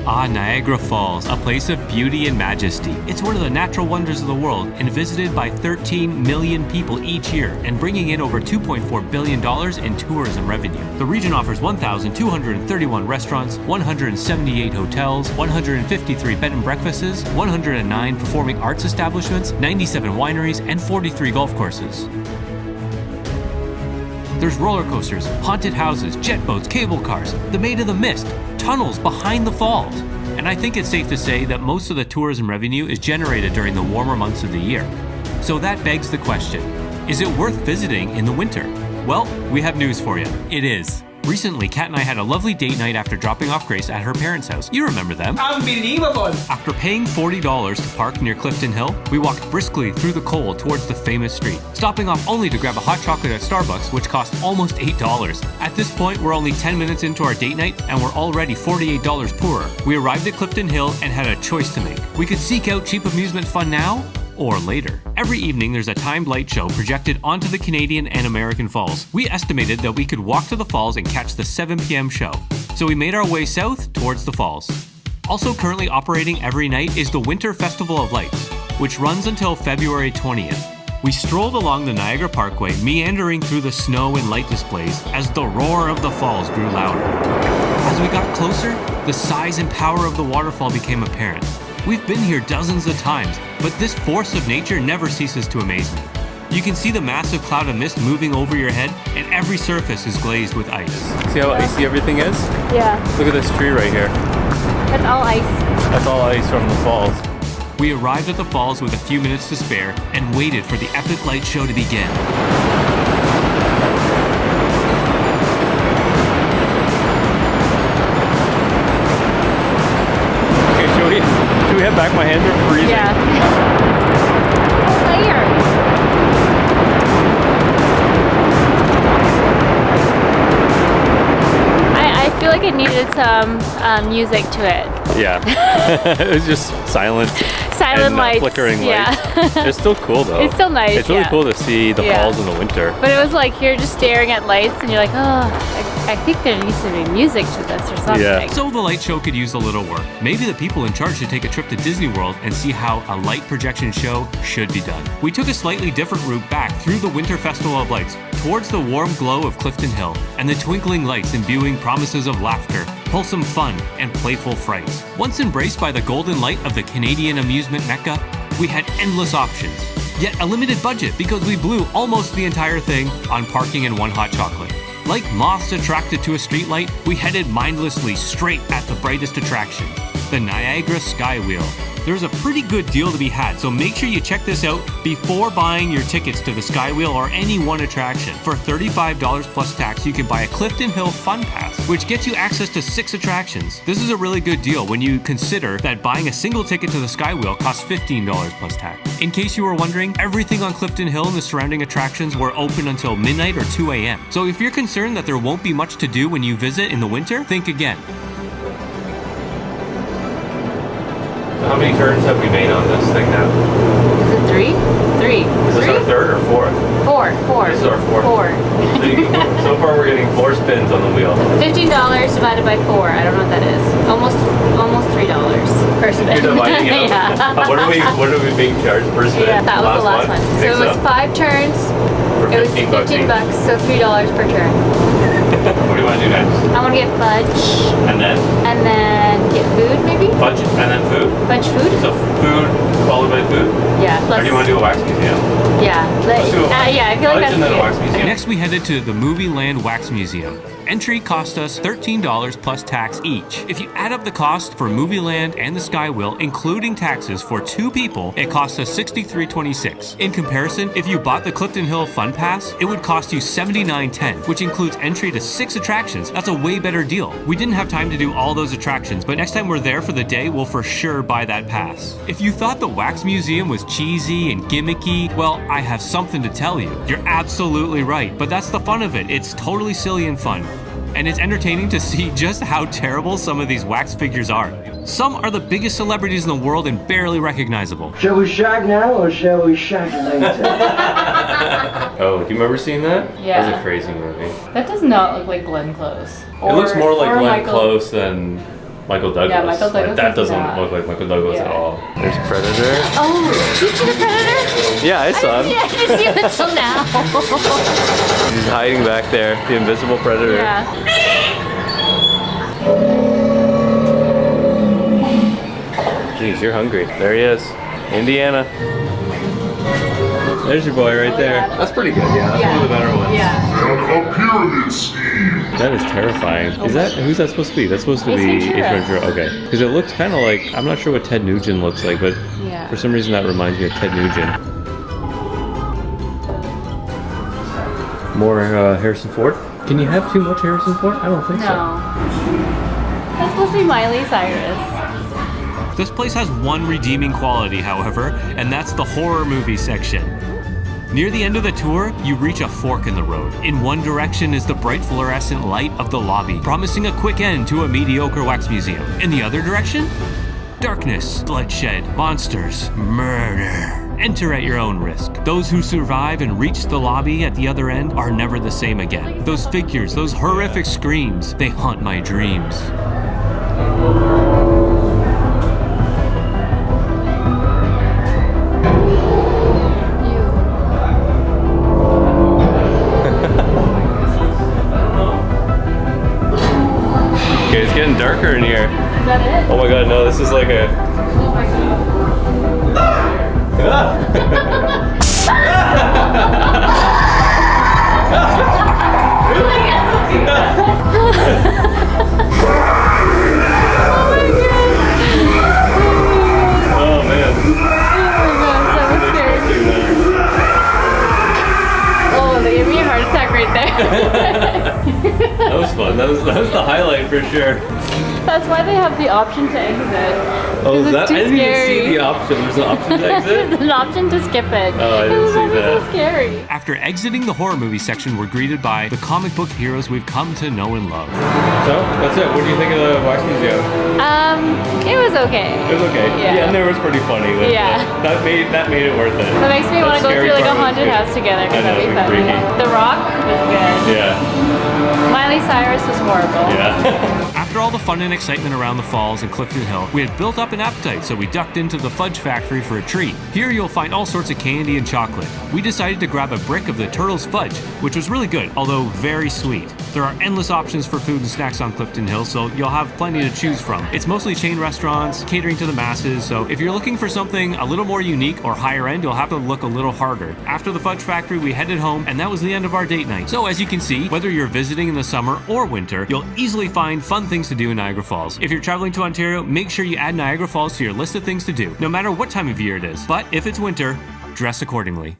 Niagara Falls, a place of beauty and majesty. It's one of the natural wonders of the world and visited by 13 million people each year and bringing in over $2.4 billion in tourism revenue. The region offers 1,231 restaurants, 178 hotels, 153 bed and breakfasts, 109 performing arts establishments, 97 wineries, and 43 golf courses. There's roller coasters, haunted houses, jet boats, cable cars, the Maid of the Mist, tunnels behind the falls. And I think it's safe to say that most of the tourism revenue is generated during the warmer months of the year. So that begs the question, is it worth visiting in the winter? Well, we have news for you. It is. Recently, Kat and I had a lovely date night after dropping off Grace at her parents' house. You remember them. Unbelievable! After paying $40 to park near Clifton Hill, we walked briskly through the cold towards the famous street, stopping off only to grab a hot chocolate at Starbucks, which cost almost $8. At this point, we're only 10 minutes into our date night, and we're already $48 poorer. We arrived at Clifton Hill and had a choice to make. We could seek out cheap amusement fun now, or later. Every evening there's a timed light show projected onto the Canadian and American Falls. We estimated that we could walk to the falls and catch the 7 p.m. show, so we made our way south towards the falls. Also currently operating every night is the Winter Festival of Lights, which runs until February 20th. We strolled along the Niagara Parkway, meandering through the snow and light displays as the roar of the falls grew louder. As we got closer, the size and power of the waterfall became apparent. We've been here dozens of times, but this force of nature never ceases to amaze me. You can see the massive cloud of mist moving over your head, and every surface is glazed with ice. See how icy everything is? Yeah. Look at this tree right here. That's all ice. That's all ice from the falls. We arrived at the falls with a few minutes to spare and waited for the epic light show to begin. Should we head back? My hands are freezing. Yeah. I feel like it needed some music to it. Yeah. It was just silent. Silent and, lights. Flickering yeah. lights. It's still cool though. It's still nice. It's really cool to see the falls in the winter. But it was like you're just staring at lights and you're like, oh, I think there needs to be music to this or something. Yeah. So the light show could use a little work. Maybe the people in charge should take a trip to Disney World and see how a light projection show should be done. We took a slightly different route back through the Winter Festival of Lights towards the warm glow of Clifton Hill and the twinkling lights imbuing promises of laughter, wholesome fun, and playful frights. Once embraced by the golden light of the Canadian amusement mecca, we had endless options, yet a limited budget because we blew almost the entire thing on parking and one hot chocolate. Like moths attracted to a streetlight, we headed mindlessly straight at the brightest attraction, the Niagara Sky Wheel. There's a pretty good deal to be had, so make sure you check this out before buying your tickets to the Sky Wheel or any one attraction. For $35 plus tax, you can buy a Clifton Hill Fun Pass, which gets you access to 6 attractions. This is a really good deal when you consider that buying a single ticket to the Sky Wheel costs $15 plus tax. In case you were wondering, everything on Clifton Hill and the surrounding attractions were open until midnight or 2 a.m. So if you're concerned that there won't be much to do when you visit in the winter, think again. How many turns have we made on this thing now? Is it 3? 3. Is this our third or fourth? 4. This is our fourth. 4. So far we're getting 4 spins on the wheel. $15 divided by 4. I don't know what that is. Almost $3 per spin. You're dividing it up. Yeah. What are we being charged per spin? Yeah, that was the last one. So it was 5 turns. For it was 15 $15, so $3 per turn. What do you want to do next? I want to get fudge. And then? And then get food, maybe? Fudge and then food? Fudge food? So food followed by food? Yeah. Or do you want to do a wax museum? Yeah. Let's do a yeah, I feel like that's and then a wax good. museum. Next we headed to the Movie Land Wax Museum. Entry cost us $13 plus tax each. If you add up the cost for Movie Land and the Sky Wheel, including taxes for 2 people, it cost us $63.26. In comparison, if you bought the Clifton Hill Fun Pass, it would cost you $79.10, which includes entry to 6 attractions. That's a way better deal. We didn't have time to do all those attractions, but next time we're there for the day, we'll for sure buy that pass. If you thought the Wax Museum was cheesy and gimmicky, well, I have something to tell you. You're absolutely right, but that's the fun of it. It's totally silly and fun. And it's entertaining to see just how terrible some of these wax figures are. Some are the biggest celebrities in the world and barely recognizable. Shall we shag now or shall we shag later? Oh, do you remember seeing that? Yeah. That was a crazy movie. That does not look like Glenn Close. It looks more like Glenn Close than Michael Douglas. Yeah, Michael Douglas Like, that is doesn't that. look like Michael Douglas at Yeah. all. There's Predator. Oh, did you see the Predator? Yeah, I saw him. Yeah, I didn't see him until now. He's hiding back there, the invisible Predator. Yeah. Jeez, you're hungry. There he is. Indiana. There's your boy right there. That's pretty good, yeah. That's one of the better ones. Yeah. A pyramid scheme. That is terrifying. Is that, who's that supposed to be? That's supposed to Ace be Ventura. Ace Ventura. Okay. Because it looks kind of like, I'm not sure what Ted Nugent looks like, but Yeah. for some reason that reminds me of Ted Nugent. More Harrison Ford. Can you have too much Harrison Ford? I don't think so. No. That's supposed to be Miley Cyrus. This place has one redeeming quality, however, and that's the horror movie section. Near the end of the tour, you reach a fork in the road. In one direction is the bright fluorescent light of the lobby, promising a quick end to a mediocre wax museum. In the other direction, darkness, bloodshed, monsters, murder. Enter at your own risk. Those who survive and reach the lobby at the other end are never the same again. Those figures, those horrific screams, they haunt my dreams. Okay, it's getting darker in here. Is that it? Oh my god, no, this is like a... Oh my Oh man. That was scary. Oh, they gave me a heart attack right there. That was fun. That was the highlight for sure. That's why they have the option to exit. Oh, is It's that? too I didn't even see scary. the option. There's an option to exit? There's an option to skip it. Oh, I didn't see It was that. so scary. After exiting the horror movie section, we're greeted by the comic book heroes we've come to know and love. So, that's it. What do you think of the Wax Museum? It was okay. It was okay. Yeah. And there was pretty funny. But Yeah. That made it worth it. That makes me want to go scary through like a part was haunted good. house together I because know, that'd be it'd fun. be freaky. The Rock was good. Yeah. Miley Cyrus was horrible. Yeah. After all the fun and excitement around the falls and Clifton Hill, we had built up an appetite, so we ducked into the fudge factory for a treat. Here you'll find all sorts of candy and chocolate. We decided to grab a brick of the Turtle's fudge, which was really good, although very sweet. There are endless options for food and snacks on Clifton Hill, so you'll have plenty to choose from. It's mostly chain restaurants, catering to the masses, so if you're looking for something a little more unique or higher end, you'll have to look a little harder. After the fudge factory, we headed home, and that was the end of our date night. So as you can see, whether you're visiting in the summer or winter, you'll easily find fun things to do in Niagara Falls. If you're traveling to Ontario, make sure you add Niagara Falls to your list of things to do, no matter what time of year it is. But if it's winter, dress accordingly.